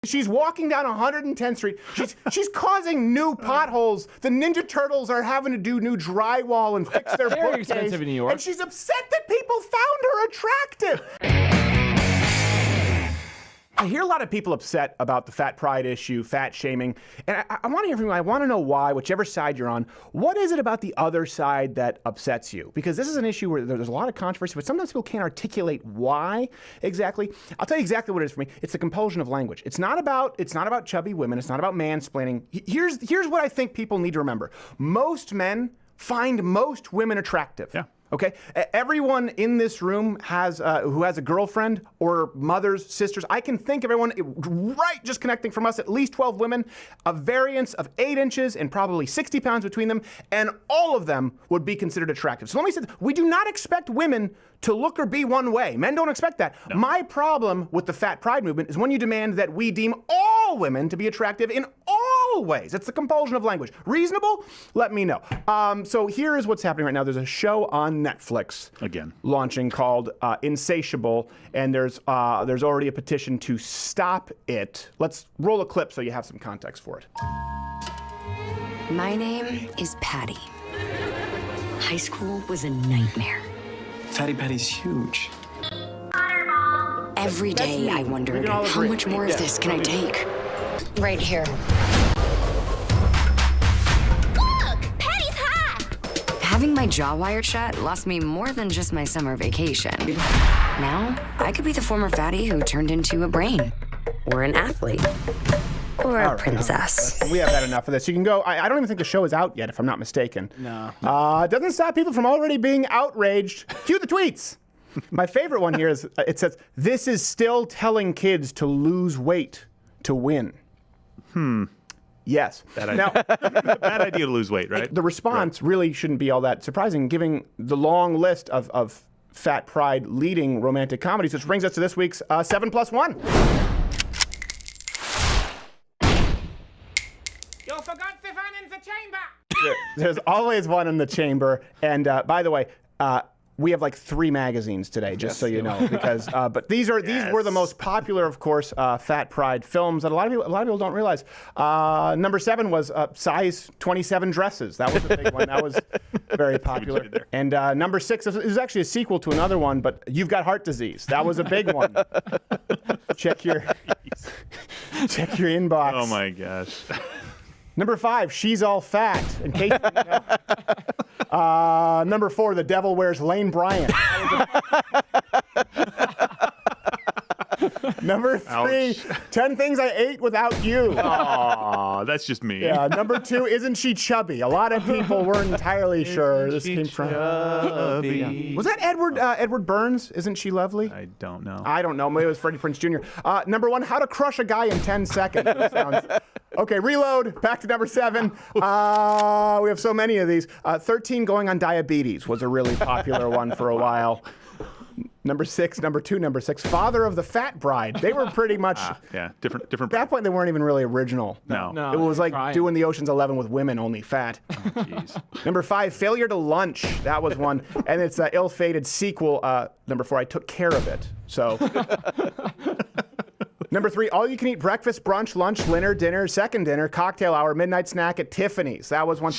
She's walking down 110th Street. She's causing new potholes. The Ninja Turtles are having to do new drywall and fix their Very bookcase. expensive in New York. And she's upset that people found her attractive. I hear a lot of people upset about the fat pride issue, fat shaming, and I want to hear from you. I want to know why, whichever side you're on. What is it about the other side that upsets you? Because this is an issue where there's a lot of controversy, but sometimes people can't articulate why exactly. I'll tell you exactly what it is for me. It's the compulsion of language. It's not about chubby women. It's not about mansplaining. Here's what I think people need to remember. Most men find most women attractive. Yeah. Okay, everyone in this room has who has a girlfriend or mothers, sisters. I can think of everyone right just connecting from us, at least 12 women, a variance of 8 inches and probably 60 pounds between them, and all of them would be considered attractive. So let me say, we do not expect women to look or be one way. Men don't expect that. No. My problem with the fat pride movement is when you demand that we deem all women to be attractive in all ways. It's the compulsion of language. Reasonable? Let me know. So here is what's happening right now. There's a show on Netflix again launching called Insatiable, and there's already a petition to stop it. Let's roll a clip so you have some context for it. My name is Patty. High school was a nightmare. Fatty Patty's huge. Every day I wondered, how much more of this can I take? Right here. Look! Patty's hot! Having my jaw wired shut lost me more than just my summer vacation. Now, I could be the former fatty who turned into a brain. Or an athlete. Or a princess. We have had enough of this. You can go. I don't even think the show is out yet, if I'm not mistaken. No. It doesn't stop people from already being outraged. Cue the tweets. My favorite one here is, it says, "This is still telling kids to lose weight to win." Yes. Bad idea to lose weight, right? The response really shouldn't be all that surprising, given the long list of fat pride leading romantic comedies, which brings us to this week's 7+1. You forgot the one in the chamber. There's always one in the chamber. And by the way, we have like 3 magazines today, just so you know, because but these were the most popular, of course, fat pride films that a lot of people don't realize. Number 7 was size 27 dresses. That was a big one. That was very popular. And number 6 is actually a sequel to another one, but You've Got Heart Disease. That was a big one. Check your inbox. Oh my gosh. Number 5, She's All Fat. In case you didn't know. Number 4, The Devil Wears Lane Bryant. Number 3, 10 Things I Ate Without You. Aw, that's just me. Yeah. Number 2, Isn't She Chubby? A lot of people weren't entirely sure this came from. Chubby? Was that Edward Burns? Isn't She Lovely? I don't know. I don't know. Maybe it was Freddie Prinze Jr. Number 1, How to Crush a Guy in 10 Seconds. Okay, reload. Back to number 7. We have so many of these. 13, Going on Diabetes was a really popular one for a while. Number 6, number 2, number 6, Father of the Fat Bride. They were pretty much. Yeah, different. At that point, they weren't even really original. No. It was like doing the Ocean's 11 with women, only fat. Oh, jeez. Number 5, Failure to Lunch. That was one. And it's an ill-fated sequel. Number 4, I Took Care of It. So. Number 3, All You Can Eat Breakfast, Brunch, Lunch, Dinner, Second Dinner, Cocktail Hour, Midnight Snack at Tiffany's. That was one.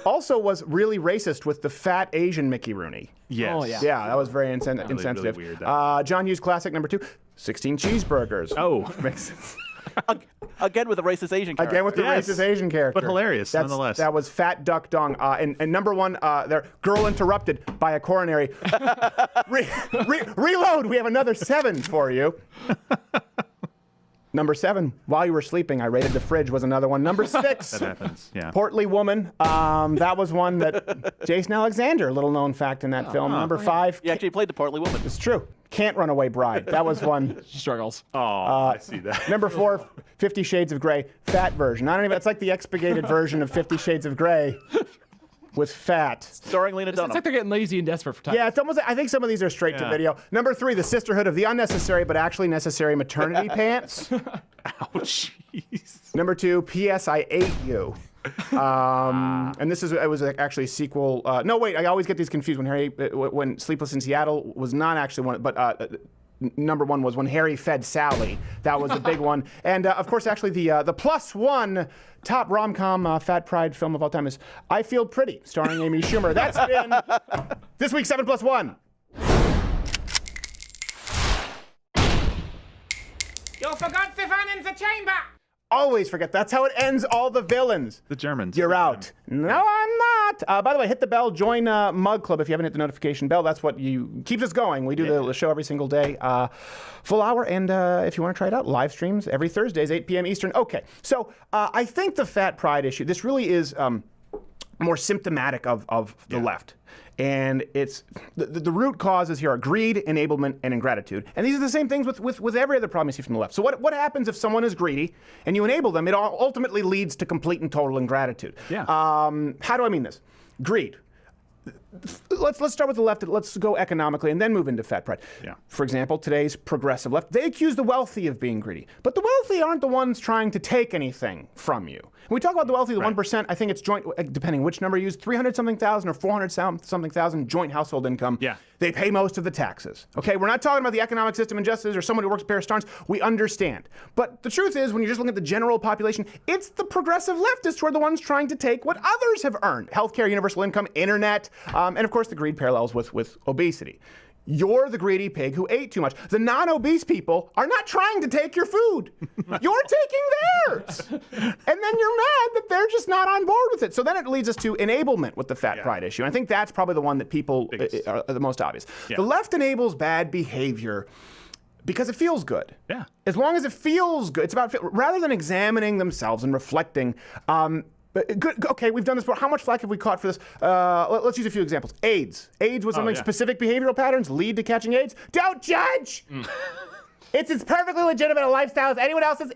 Also was really racist with the fat Asian Mickey Rooney. Yes. Oh, yeah. Yeah, that was very insensitive. Really weird, John Hughes classic number 2, 16 Cheeseburgers. Oh. Makes sense. Again with a racist Asian character. Again with the racist Asian character. But hilarious, nonetheless. That was Fat Duck Dong. And number 1, there, Girl Interrupted by a Coronary. Reload, we have another 7 for you. Number 7, While You Were Sleeping, I Raided the Fridge was another one. Number 6, That happens, yeah. Portly Woman. That was one that Jason Alexander, little known fact in that film. Number 5, He actually played the portly woman. it's true, Can't Run Away Bride. That was one. She struggles. Oh, I see that. Number 4, 50 Shades of Grey, fat version. It's like the expurgated version of 50 Shades of Grey with fat. Starring Lena It's Dunham. like they're getting lazy and desperate for time. Yeah, it's almost. I think some of these are straight to video. Number 3, The Sisterhood of the Unnecessary but Actually Necessary Maternity Pants. Ouch. Jeez. Number 2, P.S. I Ate You. And it was actually a sequel. No, wait, I always get these confused when Sleepless in Seattle was not actually one, but number one was When Harry Fed Sally. That was a big one. And of course, actually, the plus one top rom-com fat pride film of all time is I Feel Pretty, starring Amy Schumer. That's been this week's 7 Plus 1. You forgot Stefan in the chamber. Always forget. That's how it ends all the villains. The Germans. You're out. No, I'm not. By the way, hit the bell. Join Mug Club if you haven't hit the notification bell. That's what keeps us going. We do the show every single day, full hour. And if you want to try it out, live streams every Thursdays, 8 p.m. Eastern. Okay, so I think the fat pride issue, this really is more symptomatic of the left. And it's the root causes here are greed, enablement, and ingratitude. And these are the same things with every other problem you see from the left. So what happens if someone is greedy and you enable them? It ultimately leads to complete and total ingratitude. Yeah. How do I mean this? Greed. Let's start with the left. Let's go economically and then move into fat pride. Yeah. For example, today's progressive left, they accuse the wealthy of being greedy. But the wealthy aren't the ones trying to take anything from you. When we talk about the wealthy, the 1%, I think it's joint, depending which number you use, 300-something thousand or 400-something thousand joint household income. Yeah. They pay most of the taxes. Okay, we're not talking about the economic system injustice or someone who works at Bear Stearns. We understand. But the truth is, when you're just looking at the general population, it's the progressive leftists who are the ones trying to take what others have earned. Healthcare, universal income, internet, and of course the greed parallels with obesity. You're the greedy pig who ate too much. The non-obese people are not trying to take your food. You're taking theirs. And then you're mad that they're just not on board with it. So then it leads us to enablement with the fat pride issue. And I think that's probably the one that people are the most obvious. Yeah. The left enables bad behavior because it feels good. Yeah. As long as it feels good, it's about rather than examining themselves and reflecting. Good. Okay, we've done this before. How much flack have we caught for this? Let's use a few examples. AIDS. AIDS was something specific behavioral patterns lead to catching AIDS. Don't judge! It's as perfectly legitimate a lifestyle as anyone else's.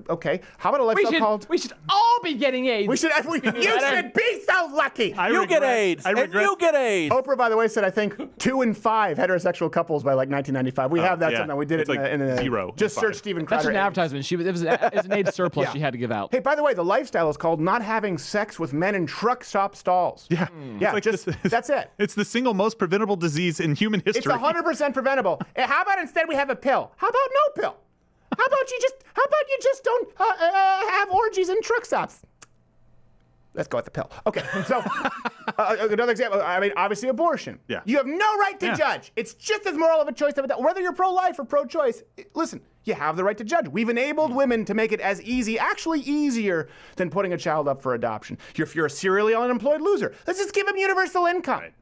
Okay, how about a lifestyle called... We should all be getting AIDS. You should be so lucky! You get AIDS, and you get AIDS. Oprah, by the way, said, I think, 2 in 5 heterosexual couples by like 1995. We have that sometime. We did it's it like in a... zero. Just search Stephen Crowder. That's an advertisement. It was an AIDS surplus she had to give out. Hey, by the way, the lifestyle is called not having sex with men in truck stop stalls. Yeah. Yeah, Like that's it. It's the single most preventable disease in human history. It's 100% preventable. How about instead we have a pill? How about no pill? How about you just don't have orgies in truck stops? Let's go with the pill. Okay, so another example. I mean, obviously abortion. Yeah. You have no right to judge. It's just as moral of a choice of whether you're pro-life or pro-choice. Listen, you have the right to judge. We've enabled women to make it as easy, actually easier, than putting a child up for adoption. If you're a serially unemployed loser, let's just give them universal income. Right.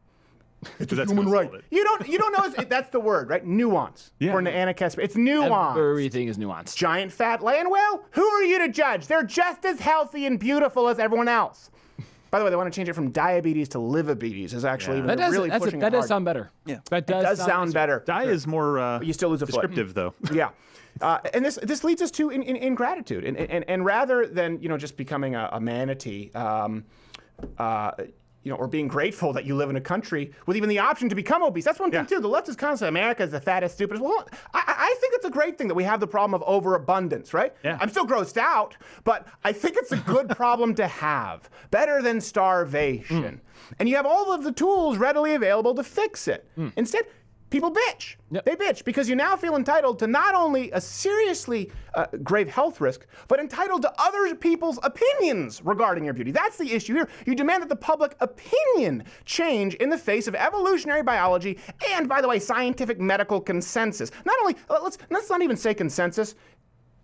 It's a human right. You don't know that's the word, right? Nuance. Yeah. According to Anna Kesper. It's nuance. Everything is nuanced. Giant fat land whale? Who are you to judge? They're just as healthy and beautiful as everyone else. By the way, they want to change it from diabetes to livabetes. Is actually That does, really pushing it that does hard. sound better. Yeah. It does sound better. Die is more You still lose a foot. descriptive, though. Yeah. And this leads us to ingratitude. And rather than just becoming a manatee, or being grateful that you live in a country with even the option to become obese. That's one thing, too. The left is constantly, America's the fattest, stupidest. Well, I think it's a great thing that we have the problem of overabundance, right? Yeah. I'm still grossed out, but I think it's a good problem to have. Better than starvation. And you have all of the tools readily available to fix it. Instead, people bitch. Yep. They bitch because you now feel entitled to not only a seriously grave health risk, but entitled to other people's opinions regarding your beauty. That's the issue here. You demand that the public opinion change in the face of evolutionary biology and, by the way, scientific medical consensus. Not only, let's not even say consensus.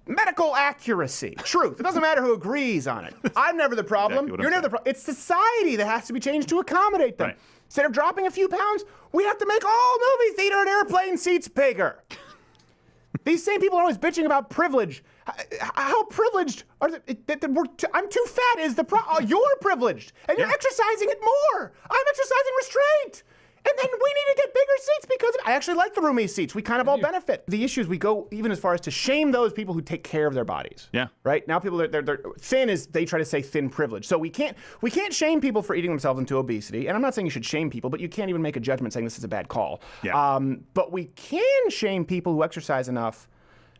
Medical accuracy, truth. It doesn't matter who agrees on it. I'm never the problem. Exactly You're never the problem. It's society that has to be changed to accommodate them. Right. Instead of dropping a few pounds, we have to make all movie theater and airplane seats bigger. These same people are always bitching about privilege. How privileged are they? I'm too fat is the problem. You're privileged, and you're exercising it more. I'm exercising restraint. And then we need to get bigger seats because I actually like the roomy seats. We kind of all benefit. The issue is we go even as far as to shame those people who take care of their bodies. Yeah. Right? Now people they're thin is they try to say thin privilege. So we can't shame people for eating themselves into obesity. And I'm not saying you should shame people, but you can't even make a judgment saying this is a bad call. Yeah. But we can shame people who exercise enough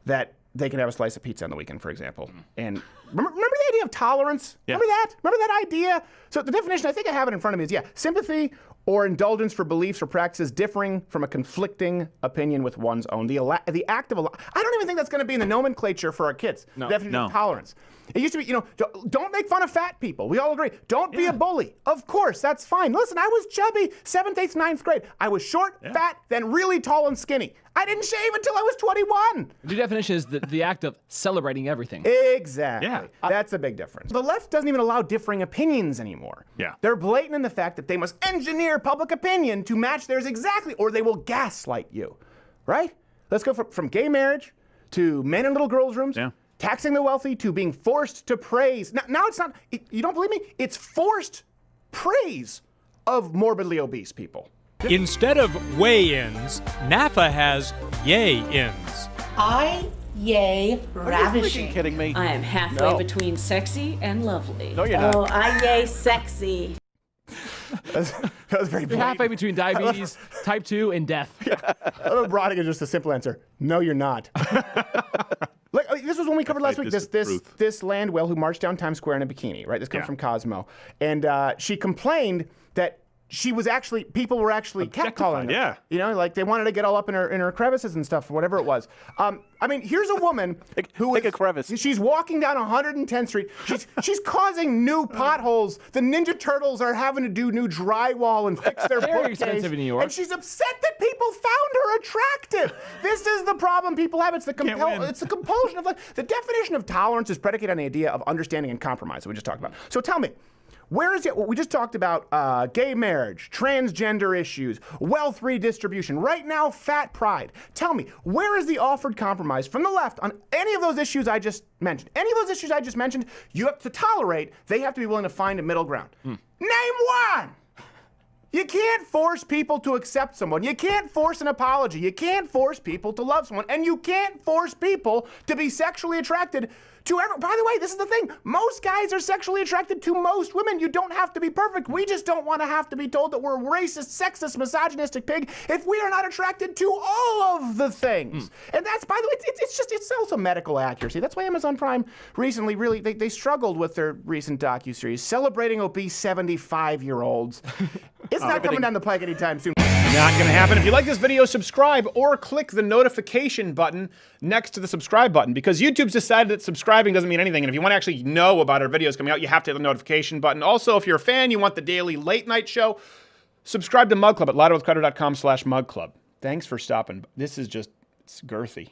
that they can have a slice of pizza on the weekend, for example. And remember the idea of tolerance? Yeah. Remember that? Remember that idea? So the definition, I think I have it in front of me, is sympathy or indulgence for beliefs or practices differing from a conflicting opinion with one's own. The act of I don't even think that's going to be in the nomenclature for our kids. No. The definition of tolerance. It used to be, don't make fun of fat people. We all agree. Don't be a bully. Of course, that's fine. Listen, I was chubby 7th, 8th, 9th grade. I was short, fat, then really tall and skinny. I didn't shave until I was 21. The definition is the act of celebrating everything. Exactly. Yeah. That's a big difference. The left doesn't even allow differing opinions anymore. Yeah. They're blatant in the fact that they must engineer public opinion to match theirs exactly, or they will gaslight you. Right? Let's go from gay marriage to men in little girls' rooms. Yeah. Taxing the wealthy to being forced to praise. Now it's not, you don't believe me? It's forced praise of morbidly obese people. Instead of weigh-ins, NAFA has yay-ins. I yay ravishing. Kidding me? I am halfway No. between sexy and lovely. No, you're not. Oh, I yay sexy. That was very You're blatant. halfway between diabetes, type 2, and death. I love Brodigan, just a simple answer. No, you're not. This was when we covered last week. This land whale who marched down Times Square in a bikini, right? This comes from Cosmo. And she complained that people were actually catcalling her. Yeah. Like they wanted to get all up in her crevices and stuff, whatever it was. Here's a woman who Pick a crevice. She's walking down 110th Street. She's causing new potholes. The Ninja Turtles are having to do new drywall and fix their Very bookcase. expensive in New York. And she's upset that people found her attractive. This is the problem people have. It's the compulsion of the definition of tolerance is predicated on the idea of understanding and compromise that we just talked about. So tell me, where is it? We just talked about gay marriage, transgender issues, wealth redistribution. Right now, fat pride. Tell me, where is the offered compromise from the left on any of those issues I just mentioned? Any of those issues I just mentioned, you have to tolerate. They have to be willing to find a middle ground. Name one. You can't force people to accept someone. You can't force an apology. You can't force people to love someone. And you can't force people to be sexually attracted to everyone. By the way, this is the thing. Most guys are sexually attracted to most women. You don't have to be perfect. We just don't want to have to be told that we're a racist, sexist, misogynistic pig if we are not attracted to all of the things. And that's, by the way, it's also medical accuracy. That's why Amazon Prime recently really, they struggled with their recent docuseries celebrating obese 75-year-olds. It's not coming down the pike anytime soon. Not gonna happen. If you like this video, subscribe or click the notification button next to the subscribe button, because YouTube's decided that subscribing doesn't mean anything, and if you want to actually know about our videos coming out, you have to hit the notification button. Also, if you're a fan, you want the daily late night show, subscribe to Mug Club at louderwithcrowder.com/mugclub. Thanks for stopping. This is just, it's girthy.